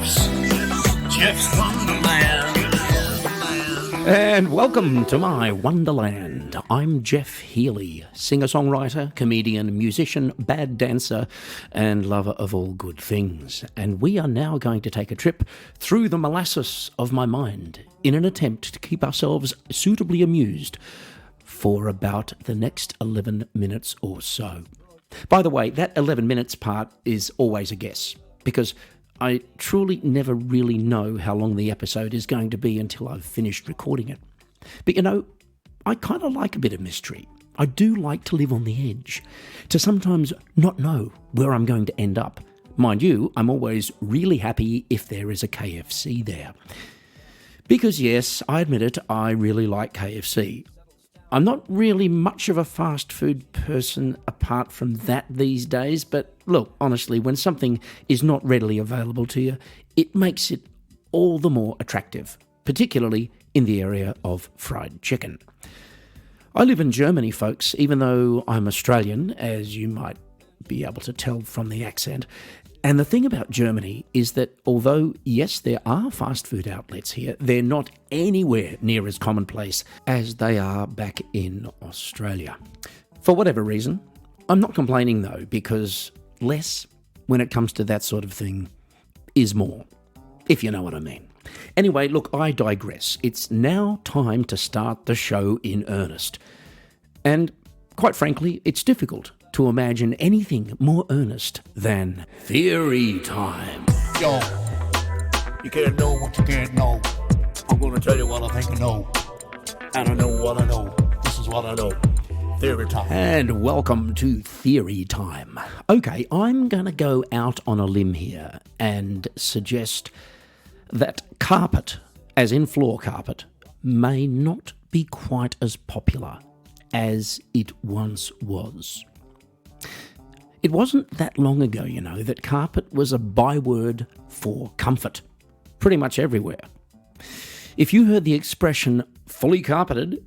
Geoff's Wonderland. And welcome to my Wonderland. I'm Geoff Healy, singer-songwriter, comedian, musician, bad dancer, and lover of all good things. And we are now going to take a trip through the molasses of my mind in an attempt to keep ourselves suitably amused for about the next 11 minutes or so. By the way, that 11 minutes part is always a guess, because I truly never really know how long the episode is going to be until I've finished recording it. But you know, I kind of like a bit of mystery. I do like to live on the edge, to sometimes not know where I'm going to end up. Mind you, I'm always really happy if there is a KFC there. Because yes, I admit it, I really like KFC. I'm not really much of a fast food person apart from that these days, but look, honestly, when something is not readily available to you, it makes it all the more attractive, particularly in the area of fried chicken. I live in Germany, folks, even though I'm Australian, as you might be able to tell from the accent. And the thing about Germany is that although, yes, there are fast food outlets here, they're not anywhere near as commonplace as they are back in Australia. For whatever reason, I'm not complaining though, because less, when it comes to that sort of thing, is more, if you know what I mean. Anyway, look, I digress. It's now time to start the show in earnest. And quite frankly, it's difficult to imagine anything more earnest than theory time. Yo, you can't know what you can't know. I'm gonna tell you what I think I know. I don't know what I know. This is what I know. Theory time. And welcome to Theory Time. Okay, I'm going to go out on a limb here and suggest that carpet, as in floor carpet, may not be quite as popular as it once was. It wasn't that long ago, you know, that carpet was a byword for comfort, pretty much everywhere. If you heard the expression fully carpeted,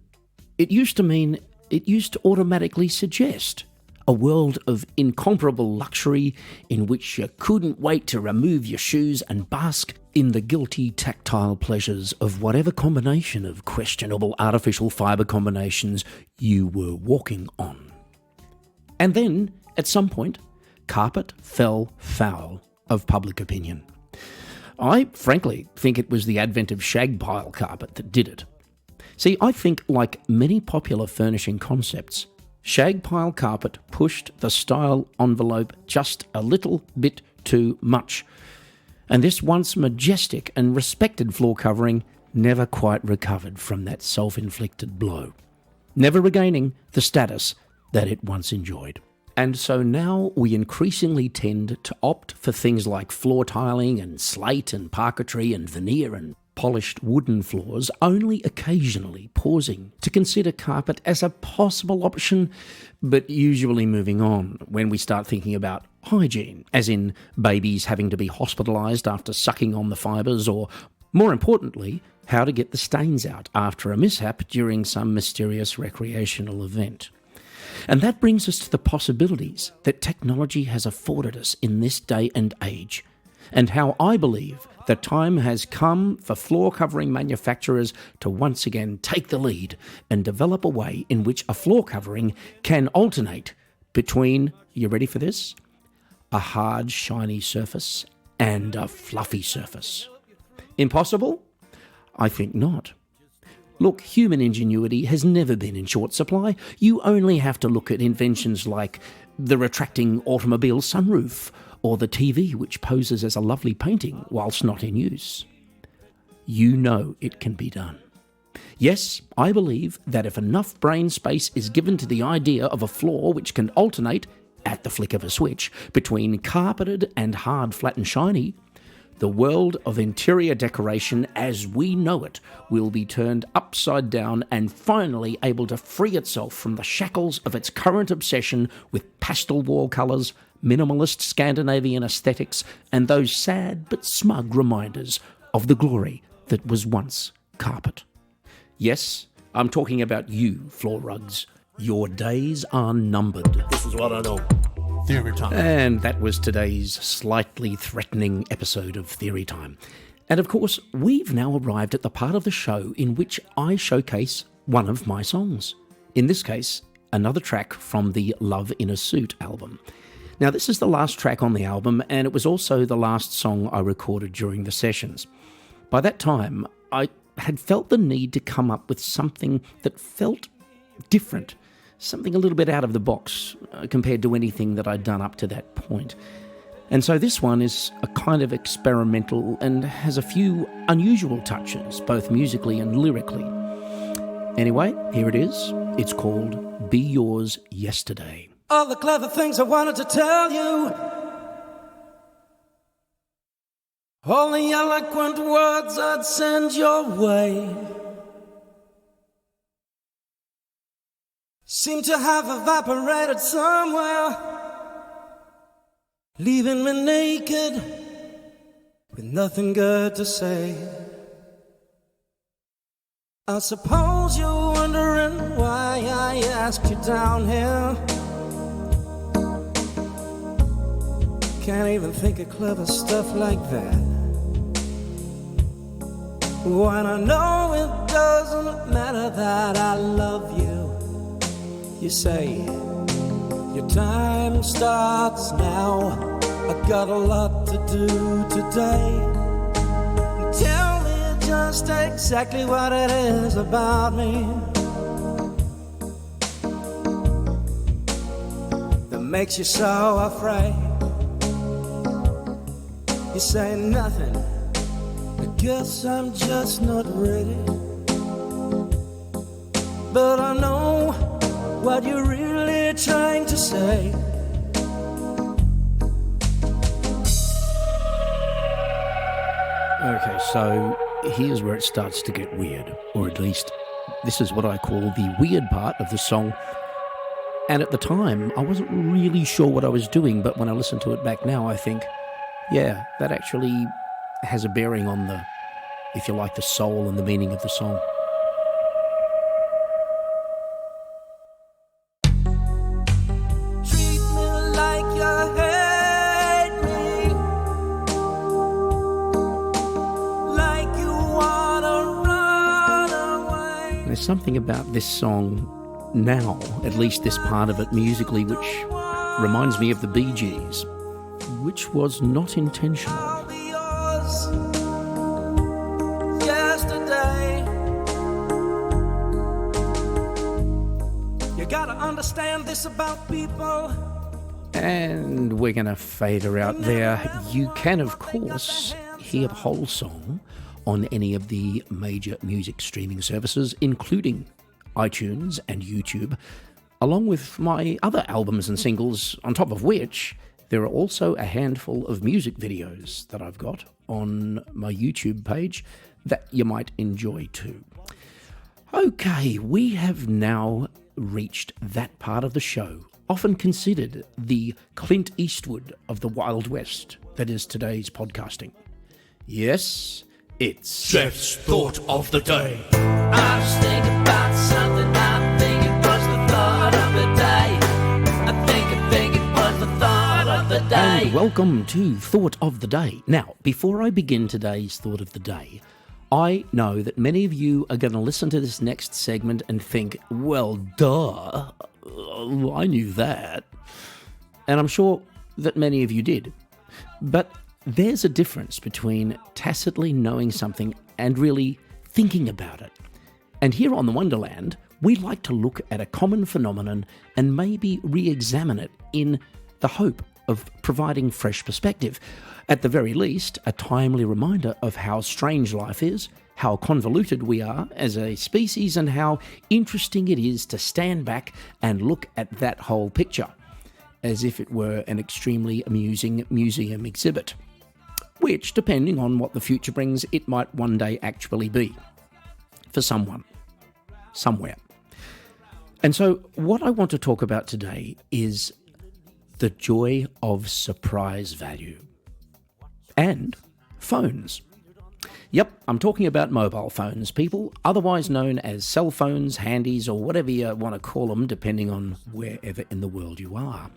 it used to automatically suggest a world of incomparable luxury in which you couldn't wait to remove your shoes and bask in the guilty tactile pleasures of whatever combination of questionable artificial fibre combinations you were walking on. And then, at some point, carpet fell foul of public opinion. I frankly think it was the advent of shag pile carpet that did it. See, I think, like many popular furnishing concepts, shag pile carpet pushed the style envelope just a little bit too much. And this once majestic and respected floor covering never quite recovered from that self-inflicted blow, never regaining the status that it once enjoyed. And so now we increasingly tend to opt for things like floor tiling and slate and parquetry and veneer and polished wooden floors, only occasionally pausing to consider carpet as a possible option, but usually moving on when we start thinking about hygiene, as in babies having to be hospitalised after sucking on the fibres, or, more importantly, how to get the stains out after a mishap during some mysterious recreational event. And that brings us to the possibilities that technology has afforded us in this day and age, and how I believe the time has come for floor covering manufacturers to once again take the lead and develop a way in which a floor covering can alternate between, you ready for this? A hard, shiny surface and a fluffy surface. Impossible? I think not. Look, human ingenuity has never been in short supply. You only have to look at inventions like the retracting automobile sunroof or the TV which poses as a lovely painting whilst not in use. You know it can be done. Yes, I believe that if enough brain space is given to the idea of a floor which can alternate, at the flick of a switch, between carpeted and hard, flat and shiny, the world of interior decoration as we know it will be turned upside down and finally able to free itself from the shackles of its current obsession with pastel wall colours, minimalist Scandinavian aesthetics, and those sad but smug reminders of the glory that was once carpet. Yes, I'm talking about you, floor rugs. Your days are numbered. This is what I know. Theory Time. And that was today's slightly threatening episode of Theory Time. And of course, we've now arrived at the part of the show in which I showcase one of my songs. In this case, another track from the Love in a Suit album. Now, this is the last track on the album, and it was also the last song I recorded during the sessions. By that time, I had felt the need to come up with something that felt different, something a little bit out of the box compared to anything that I'd done up to that point. And so this one is a kind of experimental and has a few unusual touches, both musically and lyrically. Anyway, here it is. It's called Be Yours Yesterday. All the clever things I wanted to tell you, all the eloquent words I'd send your way, seem to have evaporated somewhere, leaving me naked with nothing good to say. I suppose you're wondering why I asked you down here. Can't even think of clever stuff like that, when I know it doesn't matter that I love you. You say your time starts now, I got a lot to do today. Tell me just exactly what it is about me that makes you so afraid. You say nothing, I guess I'm just not ready. But I know what you're really trying to say. Okay, so here's where it starts to get weird, or at least this is what I call the weird part of the song. And at the time, I wasn't really sure what I was doing, but when I listen to it back now, I think, yeah, that actually has a bearing on the, if you like, the soul and the meaning of the song. Treat me like you hate me, like you wanna run away. There's something about this song now, at least this part of it musically, which reminds me of the Bee Gees, which was not intentional. I'll be yours yesterday. You gotta understand this about people. And we're going to fade her out there. You can, of course, hear the whole song on any of the major music streaming services, including iTunes and YouTube, along with my other albums and singles, on top of which there are also a handful of music videos that I've got on my YouTube page that you might enjoy too. Okay, we have now reached that part of the show, often considered the Clint Eastwood of the Wild West that is today's podcasting. Yes, it's Geoff's Thought of the Day. I was thinking about something. I think it was the thought of the day. I think it was the thought of the day. And welcome to Thought of the Day. Now, before I begin today's Thought of the Day, I know that many of you are going to listen to this next segment and think, well, duh, I knew that. And I'm sure that many of you did. But there's a difference between tacitly knowing something and really thinking about it. And here on the Wonderland, we like to look at a common phenomenon and maybe re-examine it in the hope of providing fresh perspective. At the very least, a timely reminder of how strange life is, how convoluted we are as a species, and how interesting it is to stand back and look at that whole picture, as if it were an extremely amusing museum exhibit, which, depending on what the future brings, it might one day actually be, for someone, somewhere. And so what I want to talk about today is the joy of surprise value. And phones. Yep, I'm talking about mobile phones, people, otherwise known as cell phones, handies, or whatever you want to call them, depending on wherever in the world you are.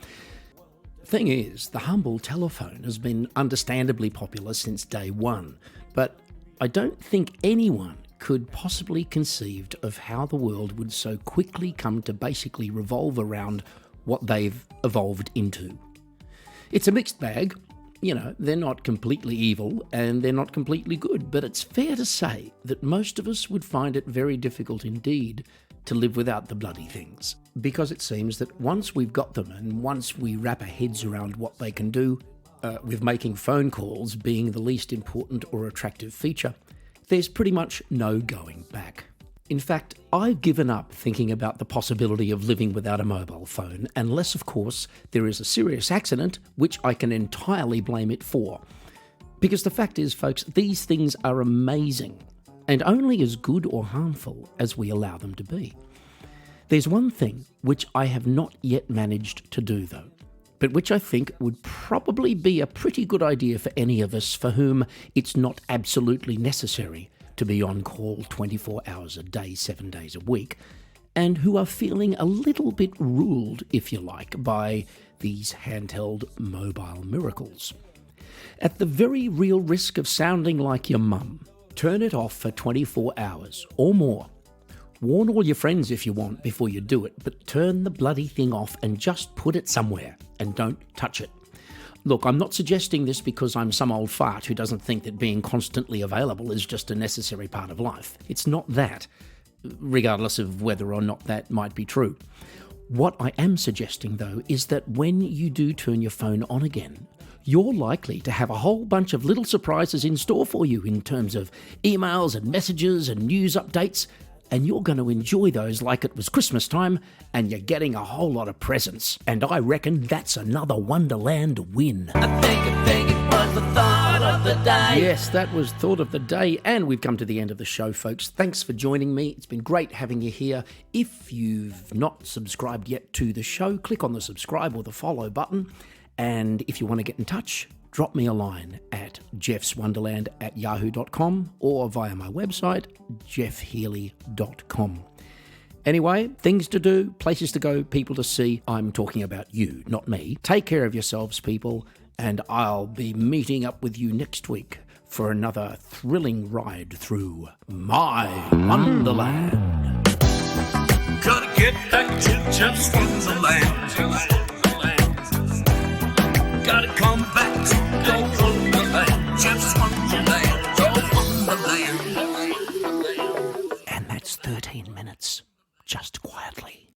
Thing is, the humble telephone has been understandably popular since day one, but I don't think anyone could possibly conceived of how the world would so quickly come to basically revolve around what they've evolved into. It's a mixed bag. You know, they're not completely evil and they're not completely good, but it's fair to say that most of us would find it very difficult indeed to live without the bloody things, because it seems that once we've got them and once we wrap our heads around what they can do, with making phone calls being the least important or attractive feature, there's pretty much no going back. In fact, I've given up thinking about the possibility of living without a mobile phone, unless, of course, there is a serious accident, which I can entirely blame it for. Because the fact is, folks, these things are amazing, and only as good or harmful as we allow them to be. There's one thing which I have not yet managed to do, though, but which I think would probably be a pretty good idea for any of us for whom it's not absolutely necessary to be on call 24 hours a day, 7 days a week, and who are feeling a little bit ruled, if you like, by these handheld mobile miracles. At the very real risk of sounding like your mum, turn it off for 24 hours or more. Warn all your friends if you want before you do it, but turn the bloody thing off and just put it somewhere and don't touch it. Look, I'm not suggesting this because I'm some old fart who doesn't think that being constantly available is just a necessary part of life. It's not that, regardless of whether or not that might be true. What I am suggesting, though, is that when you do turn your phone on again, you're likely to have a whole bunch of little surprises in store for you in terms of emails and messages and news updates, and you're going to enjoy those like it was Christmas time and you're getting a whole lot of presents. And I reckon that's another Wonderland win. I think it was the thought of the day. Yes, that was Thought of the Day, and we've come to the end of the show, folks. Thanks for joining me. It's been great having you here. If you've not subscribed yet to the show, click on the subscribe or the follow button. And if you want to get in touch, drop me a line at jeffswonderland@yahoo.com or via my website, jeffhealy.com. Anyway, things to do, places to go, people to see. I'm talking about you, not me. Take care of yourselves, people, and I'll be meeting up with you next week for another thrilling ride through my Wonderland. Gotta get back to Jeff's Wonderland. Gotta come back to go Wonderland. Jeff's Wonderland. Go Wonderland. And that's 13 minutes, just quietly.